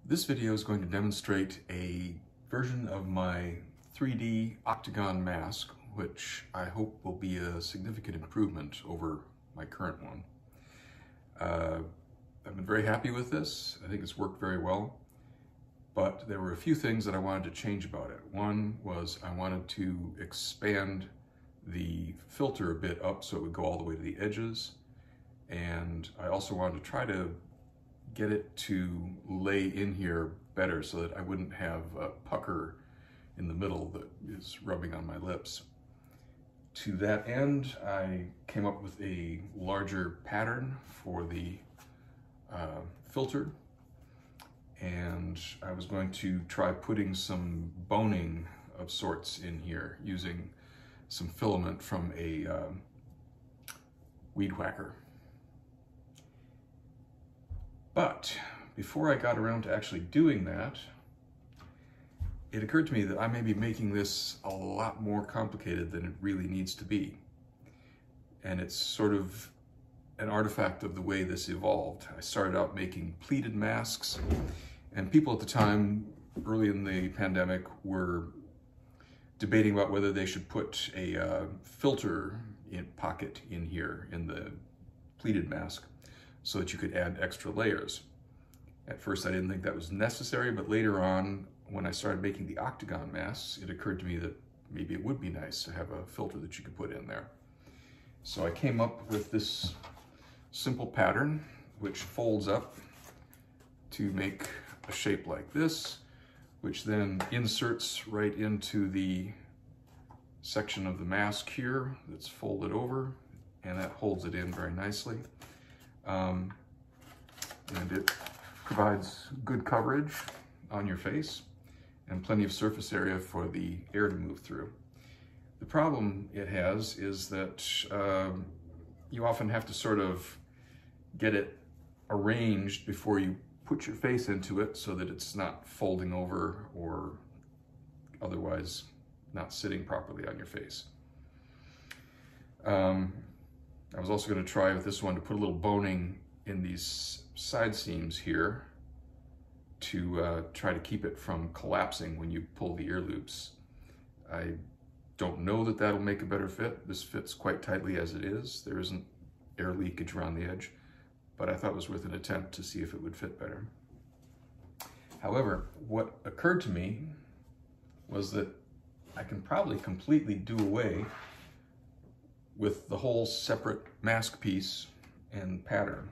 This video is going to demonstrate a version of my 3D Octagon mask, which I hope will be a significant improvement over my current one. I've been very happy with this. I think it's worked very well, but there were a few things that I wanted to change about it. One was I wanted to expand the filter a bit up so it would go all the way to the edges, and I also wanted to try to get it to lay in here better so that I wouldn't have a pucker in the middle that is rubbing on my lips. To that end, I came up with a larger pattern for the filter, and I was going to try putting some boning of sorts in here using some filament from a weed whacker. But before I got around to actually doing that, it occurred to me that I may be making this a lot more complicated than it really needs to be. And it's sort of an artifact of the way this evolved. I started out making pleated masks, and people at the time, early in the pandemic, were debating about whether they should put a filter pocket in here in the pleated mask so that you could add extra layers. At first I didn't think that was necessary, but later on, when I started making the Octagon masks, it occurred to me that maybe it would be nice to have a filter that you could put in there. So I came up with this simple pattern which folds up to make a shape like this, which then inserts right into the section of the mask here that's folded over, and that holds it in very nicely. And it provides good coverage on your face and plenty of surface area for the air to move through. The problem it has is that you often have to sort of get it arranged before you put your face into it so that it's not folding over or otherwise not sitting properly on your face. I was also going to try with this one to put a little boning in these side seams here to try to keep it from collapsing when you pull the ear loops. I don't know that that'll make a better fit. This fits quite tightly as it is. There isn't air leakage around the edge, but I thought it was worth an attempt to see if it would fit better. However, what occurred to me was that I can probably completely do away with the whole separate mask piece and pattern.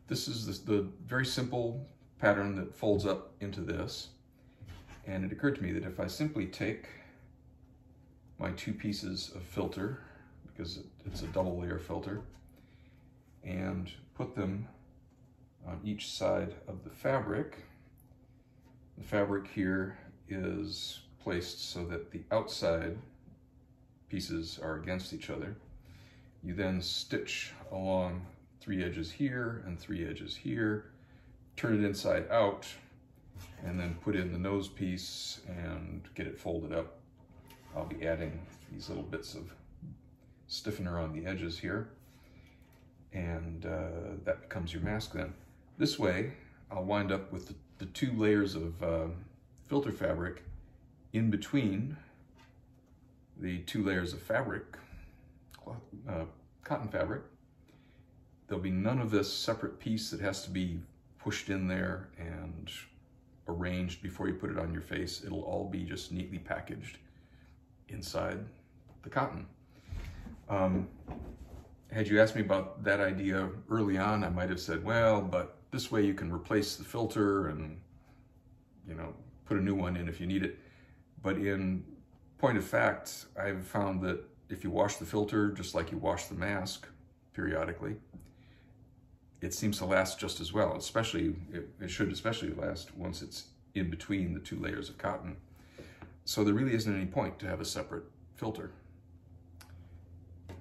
This is the very simple pattern that folds up into this, and it occurred to me that if I simply take my two pieces of filter, because it's a double layer filter, and put them on each side of the fabric here is placed so that the outside pieces are against each other. You then stitch along 3 edges here and 3 edges here, turn it inside out, and then put in the nose piece and get it folded up. I'll be adding these little bits of stiffener on the edges here, and that becomes your mask then. This way, I'll wind up with the 2 layers of filter fabric in between the 2 layers of fabric, cotton fabric. There'll be none of this separate piece that has to be pushed in there and arranged before you put it on your face. It'll all be just neatly packaged inside the cotton. Had you asked me about that idea early on, I might have said, well, but this way you can replace the filter and, you know, put a new one in if you need it. But in point of fact, I've found that if you wash the filter just like you wash the mask periodically, it seems to last just as well. Especially, it should especially last once it's in between the 2 layers of cotton. So there really isn't any point to have a separate filter.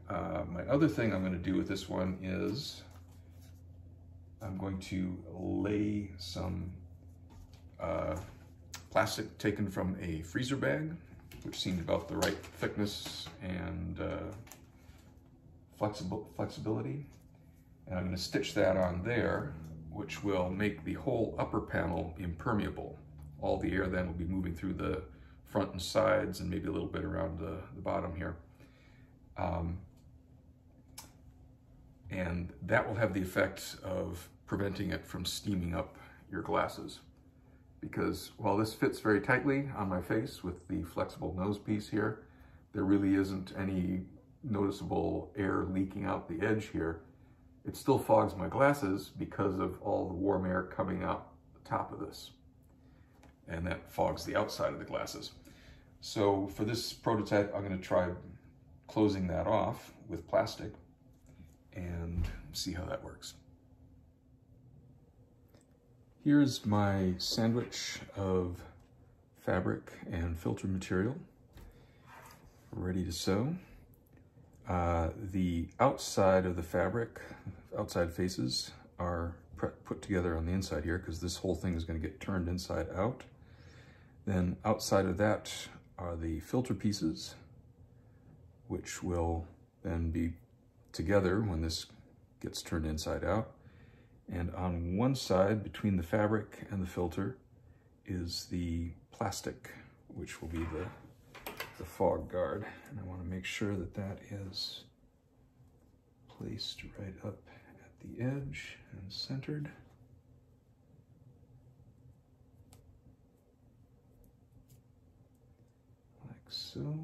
My other thing I'm going to do with this one is I'm going to lay some plastic taken from a freezer bag, which seemed about the right thickness and flexibility. And I'm going to stitch that on there, which will make the whole upper panel impermeable. All the air then will be moving through the front and sides and maybe a little bit around the bottom here. And that will have the effect of preventing it from steaming up your glasses. Because while this fits very tightly on my face with the flexible nose piece here, there really isn't any noticeable air leaking out the edge here. It still fogs my glasses because of all the warm air coming out the top of this. And that fogs the outside of the glasses. So for this prototype, I'm going to try closing that off with plastic and see how that works. Here's my sandwich of fabric and filter material ready to sew. The outside of the fabric, outside faces, are put together on the inside here because this whole thing is going to get turned inside out. Then outside of that are the filter pieces, which will then be together when this gets turned inside out. And on one side, between the fabric and the filter, is the plastic, which will be the fog guard. And I want to make sure that that is placed right up at the edge and centered. Like so.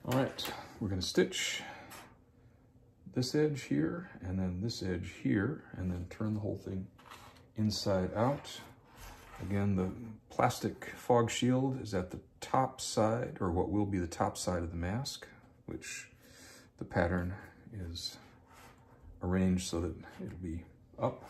All right, we're going to stitch this edge here and then this edge here and then turn the whole thing inside out. Again, the plastic fog shield is at the top side, or what will be the top side of the mask, which the pattern is arranged so that it'll be up.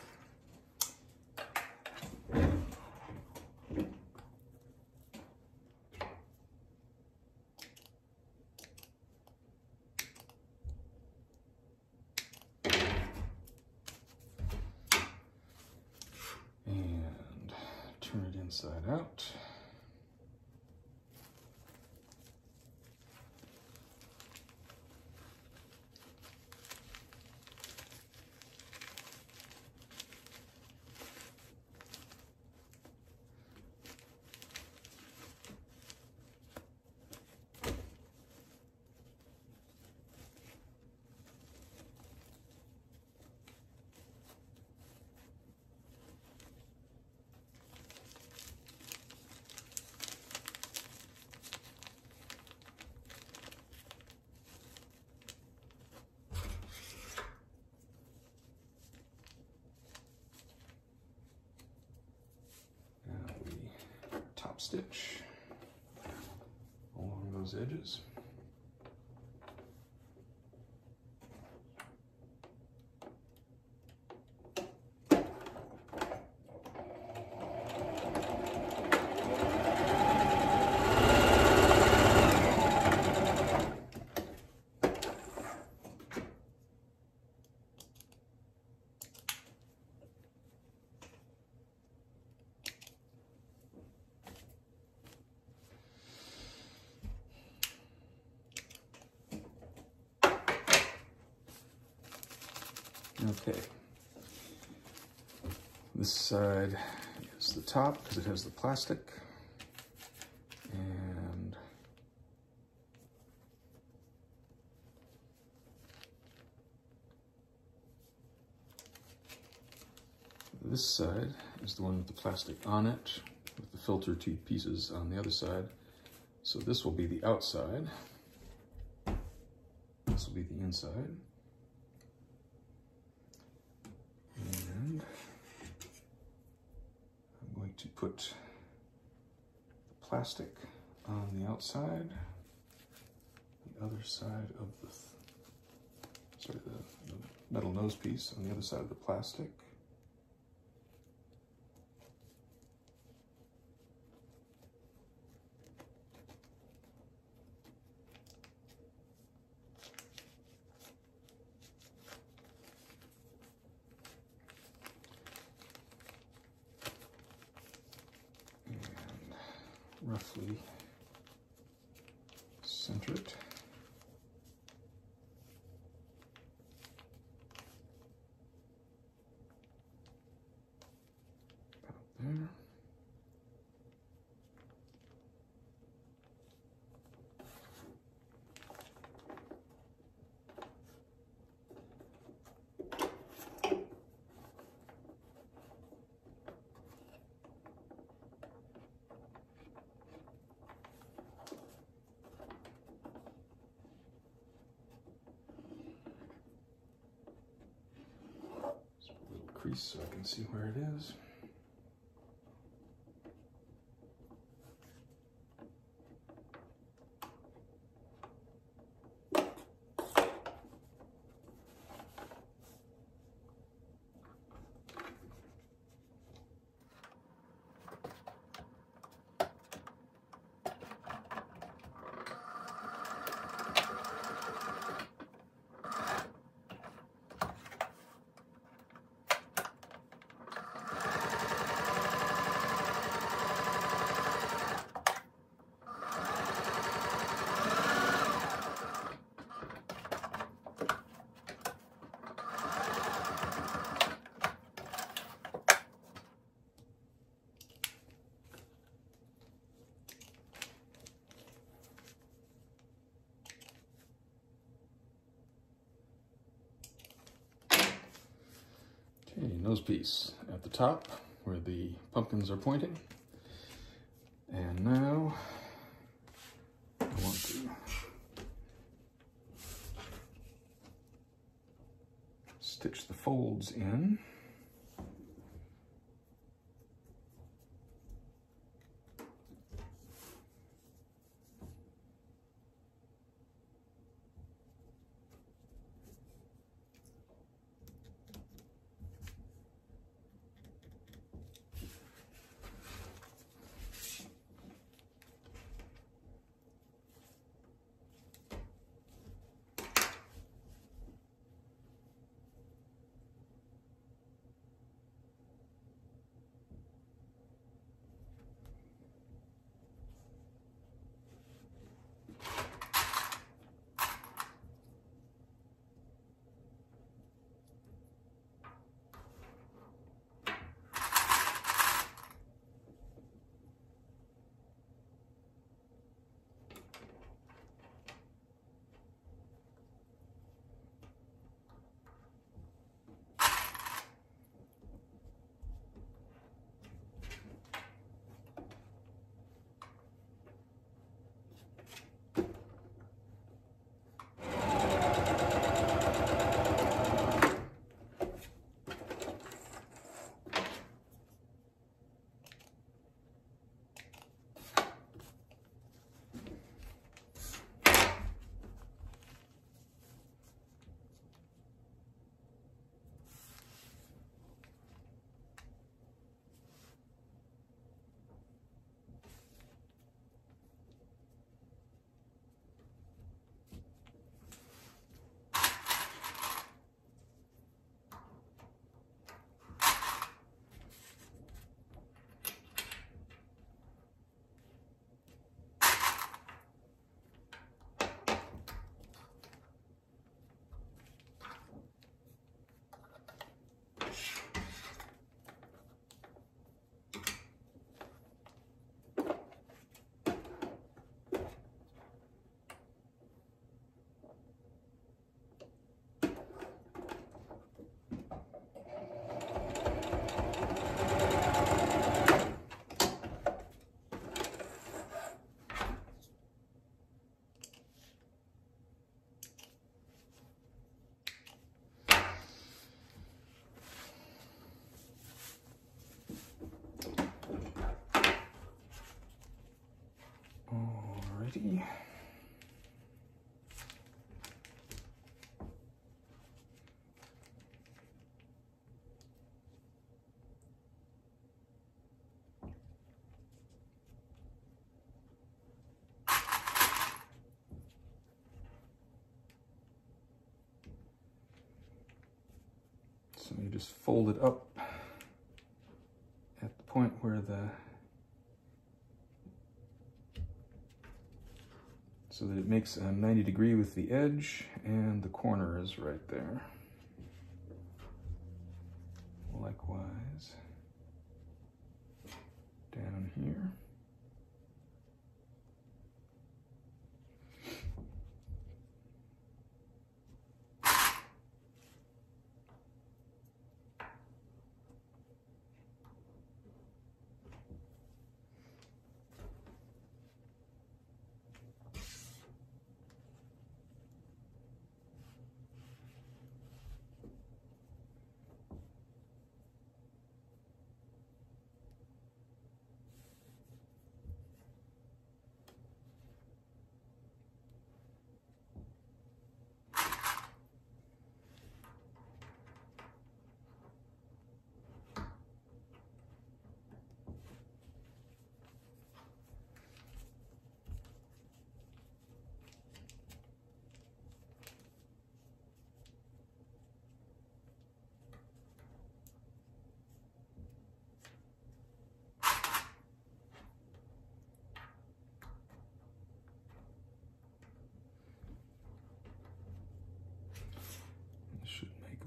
Turn it inside out. Stitch along those edges. Okay, this side is the top because it has the plastic, and this side is the one with the plastic on it, with the filter tube pieces on the other side. So this will be the outside, this will be the inside. And I'm going to put the plastic on the outside, the other side of the metal nose piece on the other side of the plastic. roughly center it. About there. Crease so I can see where it is. Okay, nose piece at the top where the pumpkins are pointing. And now I want to stitch the folds in. Alrighty. So you just fold it up at the point where the so that it makes a 90 degree with the edge, and the corner is right there. Likewise, down here.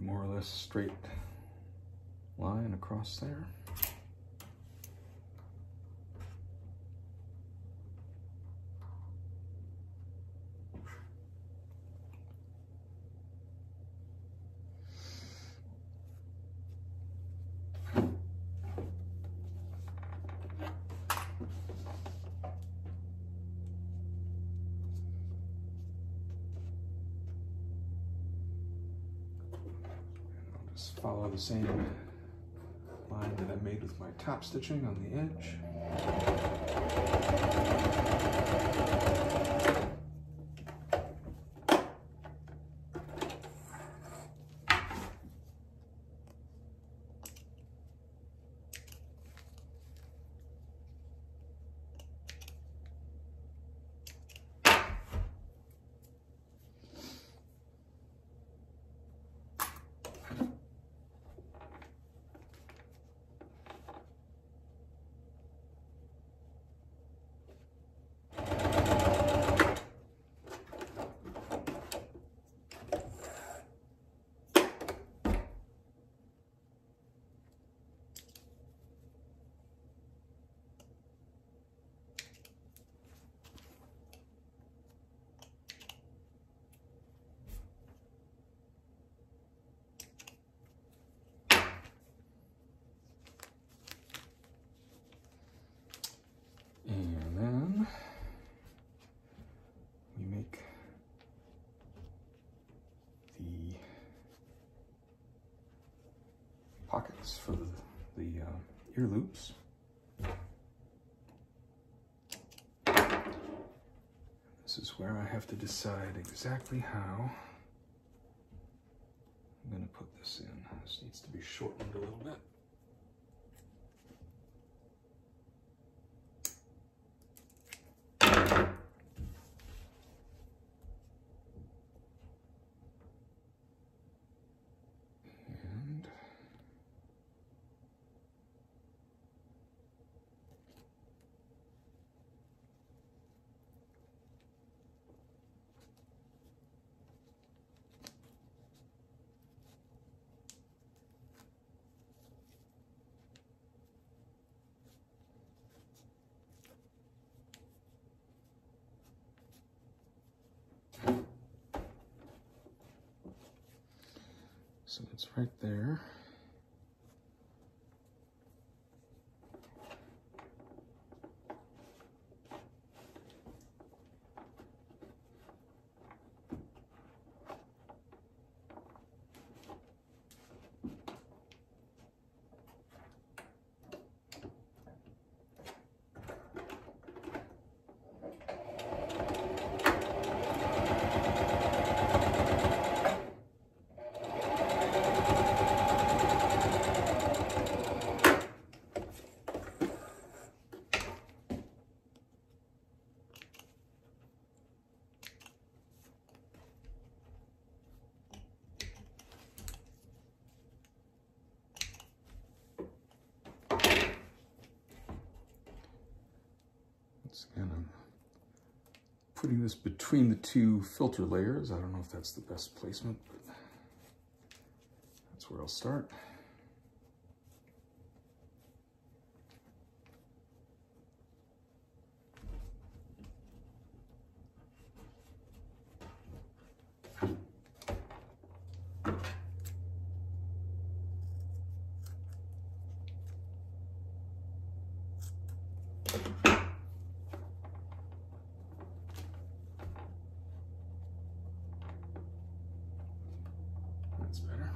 More or less straight line across there. Follow the same line that I made with my top stitching on the edge. Pockets for the ear loops. This is where I have to decide exactly how I'm going to put this in. This needs to be shortened a little bit. So it's right there. putting this between the two filter layers. I don't know if that's the best placement, but that's where I'll start. That's better.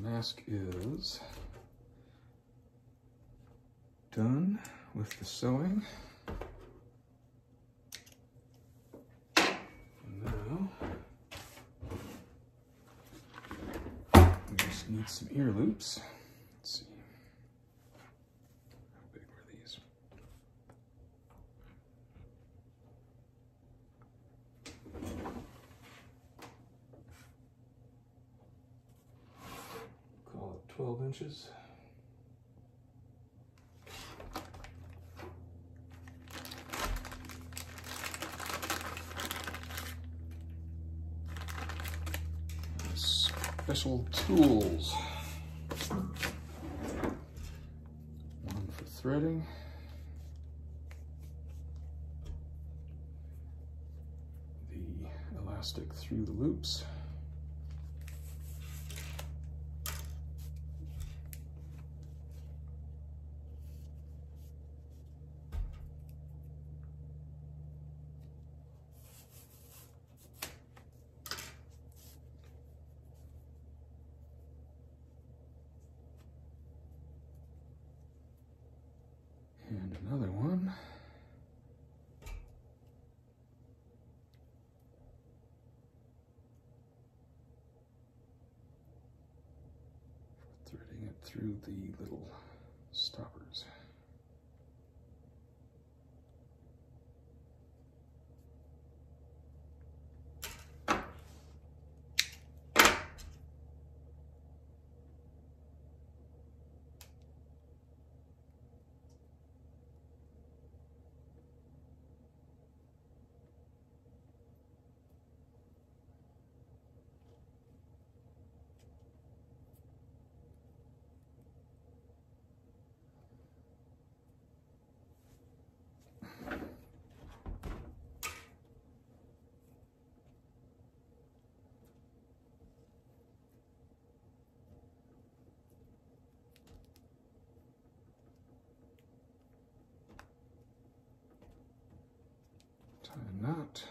Mask is done with the sewing. Now, we just need some ear loops. Let's see. How big were these? Call it 12 inches. Special tools. One for threading. The elastic through the loops. And another one. Threading it through the little stoppers. not.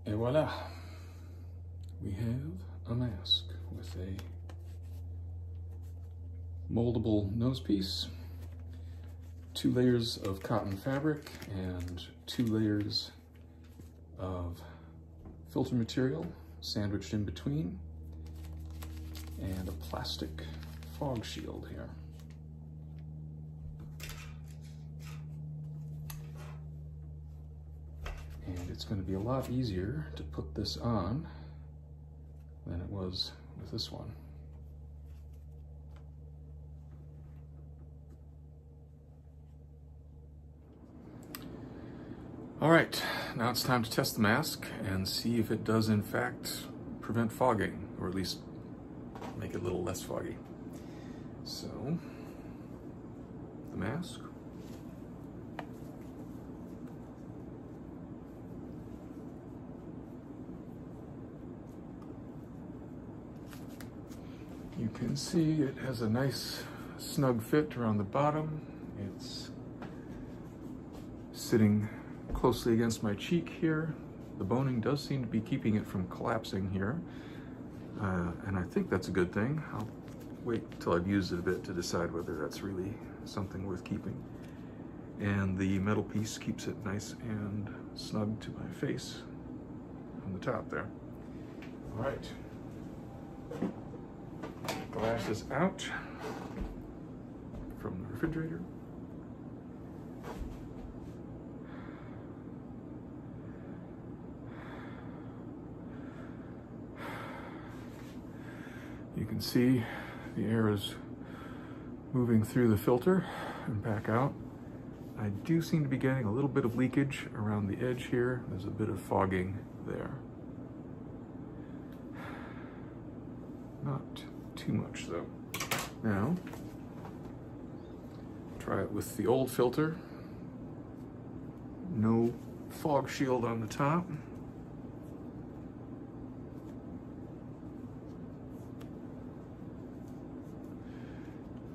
Et voila, we have a mask with a moldable nose piece, 2 layers of cotton fabric, and 2 layers of filter material sandwiched in between, and a plastic fog shield here. And it's going to be a lot easier to put this on than it was with this one. All right, now it's time to test the mask and see if it does in fact prevent fogging, or at least make it a little less foggy. So, the mask. You can see it has a nice snug fit around the bottom. It's sitting closely against my cheek here. The boning does seem to be keeping it from collapsing here. And I think that's a good thing. I'll wait till I've used it a bit to decide whether that's really something worth keeping. And the metal piece keeps it nice and snug to my face on the top there. All right. Glass is out from the refrigerator. You can see the air is moving through the filter and back out. I do seem to be getting a little bit of leakage around the edge here. There's a bit of fogging there. Not too much though. Now, try it with the old filter. No fog shield on the top. You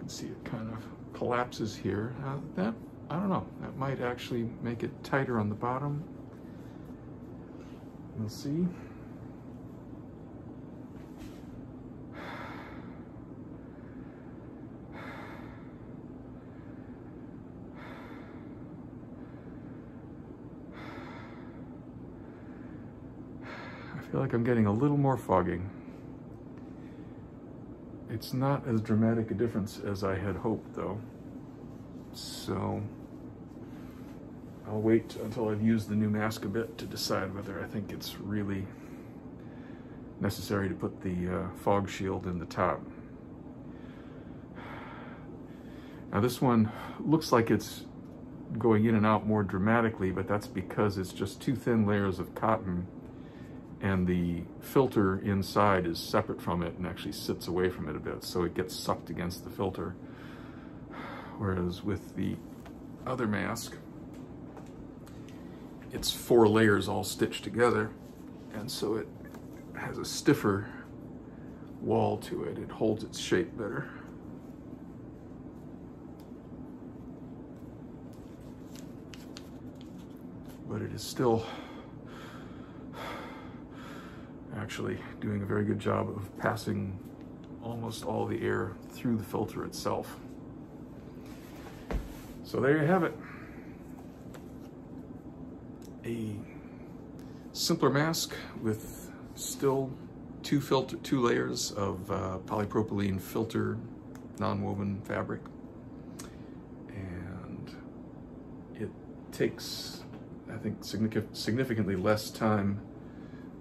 can see it kind of collapses here. That, I don't know, that might actually make it tighter on the bottom. We'll see. I feel like I'm getting a little more fogging. It's not as dramatic a difference as I had hoped though. So I'll wait until I've used the new mask a bit to decide whether I think it's really necessary to put the fog shield in the top. Now this one looks like it's going in and out more dramatically, but that's because it's just 2 thin layers of cotton and the filter inside is separate from it and actually sits away from it a bit, so it gets sucked against the filter. Whereas with the other mask, it's 4 layers all stitched together, and so it has a stiffer wall to it. It holds its shape better. but it is still actually doing a very good job of passing almost all the air through the filter itself. So there you have it. A simpler mask with still two layers of polypropylene filter non-woven fabric, and it takes, I think, significantly less time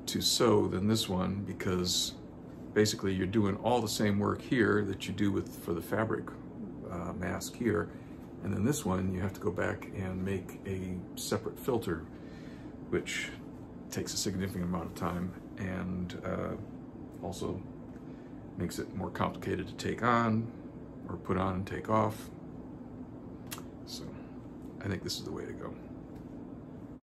to sew than this one, because basically you're doing all the same work here that you do for the fabric mask here, and then this one you have to go back and make a separate filter, which takes a significant amount of time, and also makes it more complicated to take on or put on and take off. So I think this is the way to go.